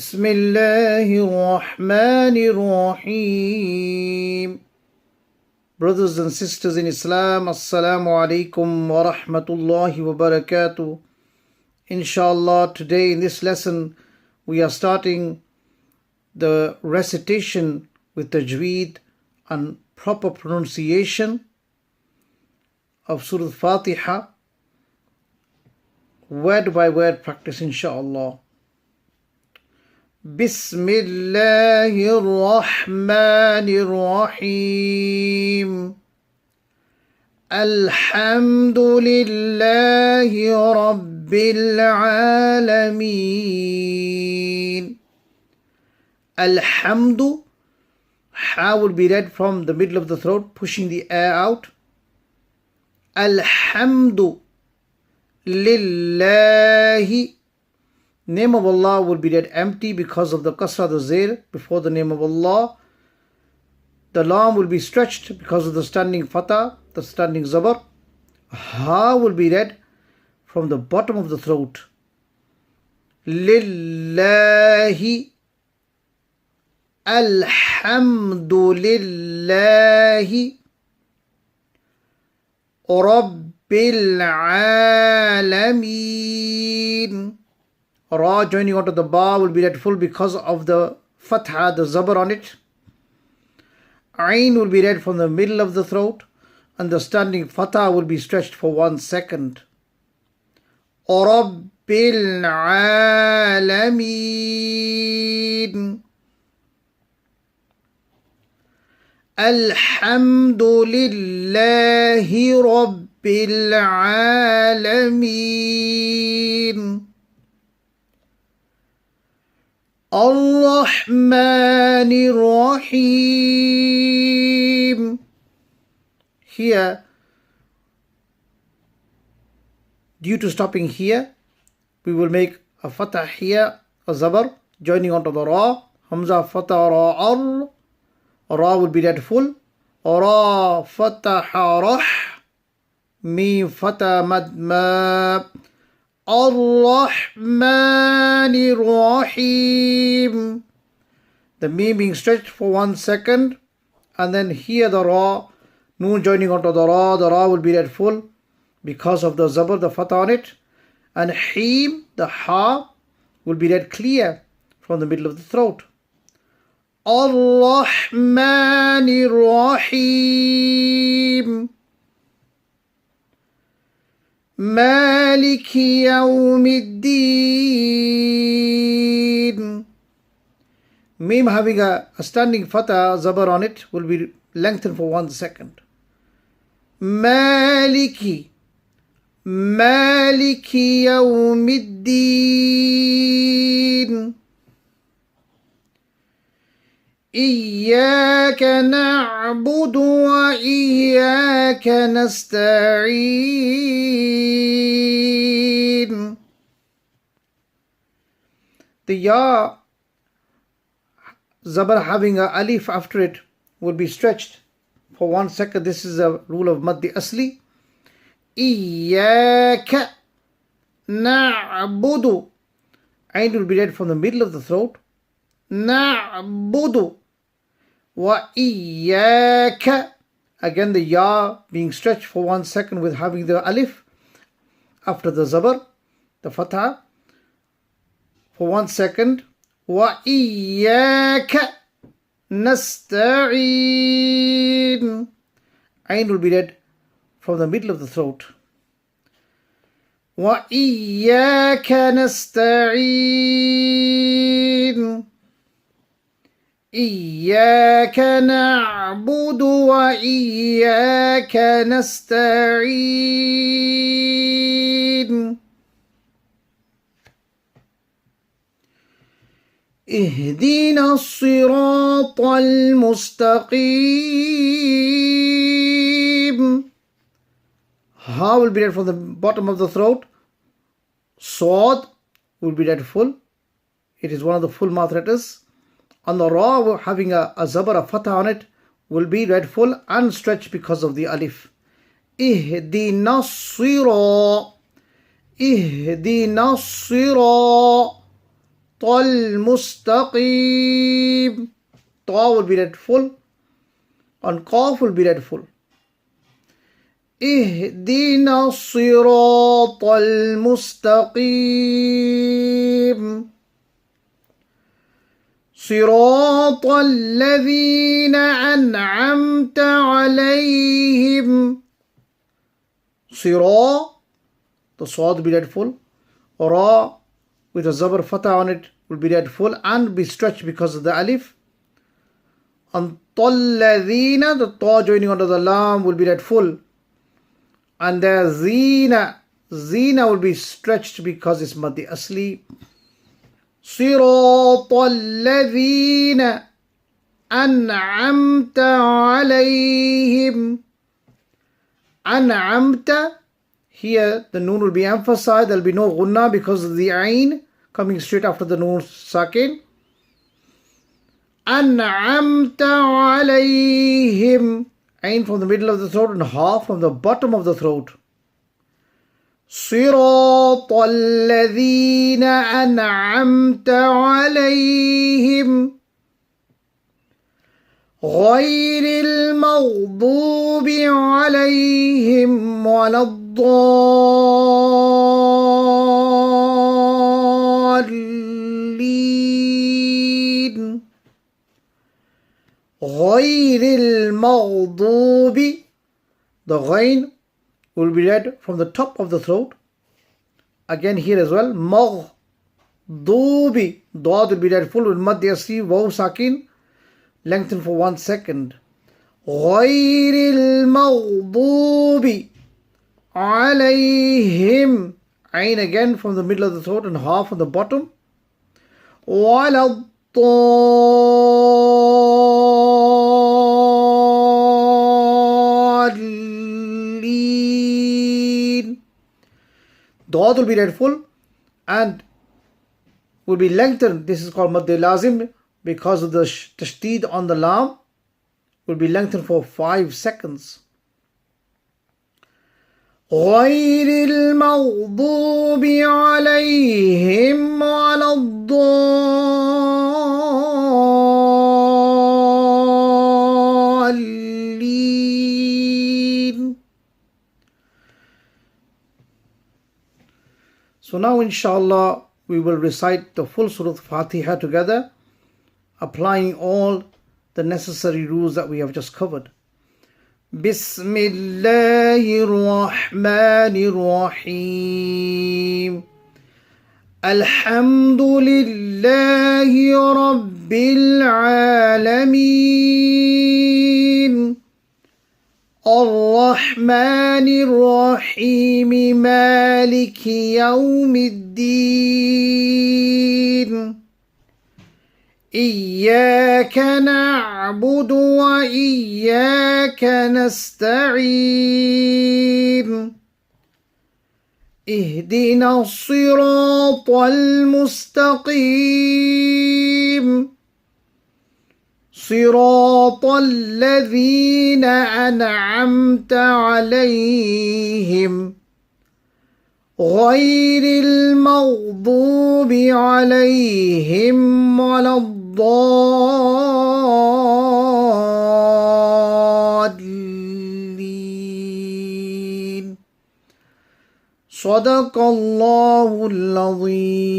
بسم الله الرحمن الرحيم. Brothers and sisters in Islam, Assalamu alaikum wa rahmatullahi wa barakatuh. Inshallah, today in this lesson we are starting the recitation with Tajweed and proper pronunciation of Surah Al Fatiha, word by word practice inshallah. بسم الله الرحمن الرحيم الحمد لله رب العالمين. Alhamdu, ha will be read from the middle of the throat, pushing the air out. Alhamdu lillahi. Name of Allah will be read empty because of the kasra, the zir, before the name of Allah. The lam will be stretched because of the standing fatah, the standing zabar. Ha will be read from the bottom of the throat. Lillahi. Alhamdulillahi. Rabbil alameen. Ra joining onto the ba will be read full because of the fatha, the zabar on it. Ain will be read from the middle of the throat, and the standing fatha will be stretched for 1 second. Rabbil alameen. Alhamdulillahi rabbil alameen. Ar-Rahman Ar-Rahim. Here, due to stopping here, we will make a fatah here, a zabar, joining onto the ra, hamza fatah ra ar. Ra will be read full. Ra fatah rah. Mim fatah mad ma. Ar-Rahman Ar-Rahim. The mim being stretched for 1 second, and then here the ra, noon joining onto the ra will be read full because of the zabar, the fatah on it, and him, the ha, will be read clear from the middle of the throat. Ar-Rahman Ar-Rahim. Maliki Yawmiddin. Mim having a standing fatah zabar on it will be lengthened for 1 second. Maliki Yawmiddin. إياك نعبد وإياك نستعين. The ya zabar having a alif after it will be stretched for 1 second. This is a rule of maddi asli. إياك نعبد. Ain will be read from the middle of the throat. نعبد وإياك. Again the ya being stretched for 1 second with having the alif after the zabar, the fatha, for 1 second. وإياك نستعين. Ain will be read from the middle of the throat. وإياك نستعين. إياك نعبد وإياك نستعين. اهدنا الصراط المستقيم. Ha will be read from the bottom of the throat. Sawd will be read full. It is one of the full mouth letters. On the ra having a zabar, a fatah on it, will be read full and stretched because of the alif. Ihdina sira. Ihdina sira. al-mustaqim. Ta will be read full, and Qaf will be read full. اهدنا الصراط المستقيم صراط الذين أنعمت عليهم. Sira, the Swad will be read full. Ra with a Zabar Fatah on it will be read full and be stretched because of the Alif. And Talladhina, the Ta joining under the Lam will be read full. And the Zina will be stretched because it's Madhi Asli. صراط الذين أنعمت عليهم. أنعمت, here the noon will be emphasized. There will be no gunna because of the ain coming straight after the noon sakin. أنعمت عليهم. Ain from the middle of the throat and half from the bottom of the throat. صراط الذين أنعمت عليهم غير المغضوب عليهم ولا الضالين. غير المغضوب, the ghain will be read from the top of the throat. Again here as well. Maghdubi. Dad will be read full with Mad Asli, Waw Sakin. Lengthen for 1 second. Ghayril Maghdubi Alayhim. Ain again from the middle of the throat and half on the bottom. Walad Dad will be read full and will be lengthened. This is called Mad Lazim because of the tashteed on the lam. Will be lengthened for 5 seconds. غير المغضوب عليهم ولا الضالين. So now inshallah we will recite the full Surah Al Fatiha together, applying all the necessary rules that we have just covered. Bismillahir Rahmanir Rahim. Alhamdulillahi Rabbil Alameen. الرحمن الرحيم مالك يوم الدين إياك نعبد وإياك نستعين اهدنا الصراط المستقيم صراط الذين أنعمت عليهم غير المغضوب عليهم ولا الضالين. صدق الله العظيم.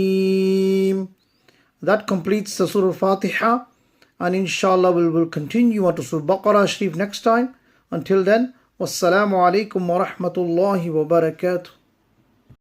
That completes the Surah Al Fatiha. And inshallah we will continue on to Surah Baqarah Sharif next time. Until then, wassalamu alaikum wa rahmatullahi wa barakatuh.